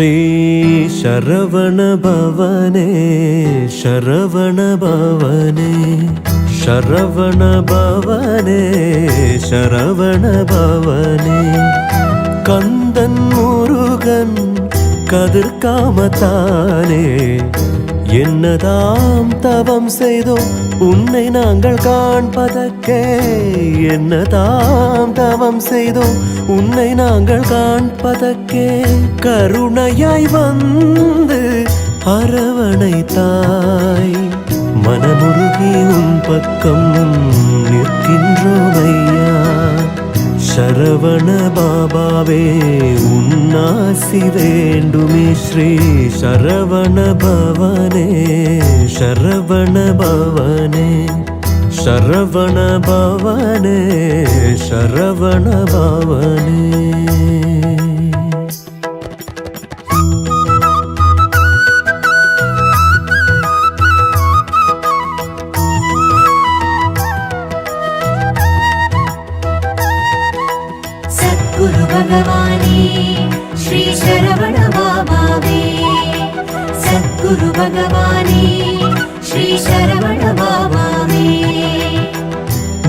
श्री शरवण भवने शरवण भवने शरवण भवने शरवण भवने कंदन मुरुगन கதிர்காமத்தானே என்னதாம் தவம் செய்தோம் உன்னை நாங்கள் காண்பதற்கே என்னதாம் தவம் செய்தோம் உன்னை நாங்கள் காண்பதற்கே கருணையாய் வந்து அரவணைத்தாய் மனமுருகி உன் பக்கம் நிற்கின்றோம் ஐயா शरवण बाबावे उन्नासि वेंडुमे श्री शरवण भवने शरवण भवने शरवण भवने शरवण भवने गुरु भगवाने श्री शरवण बाबावे सद्गुरु भगवाने श्री शरवण बाबावे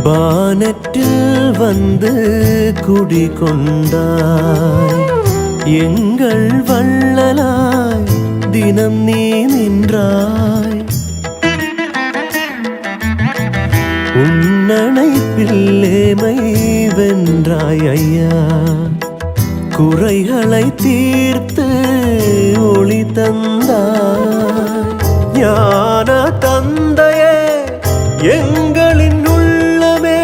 வானத்தில் வந்து குடிகொண்டாய் எங்கள் வள்ளலாய் தினம் நீ நின்றாய் உன்னணைப்பில்லேமை வென்றாய் ஐயா குறைகளை தீர்த்து ஒளி தந்தாய் ஞான தந்தையே எங்களின் உள்ளமே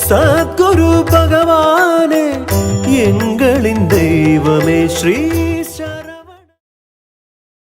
சத்குரு பகவானே எங்களின் தெய்வமே ஸ்ரீ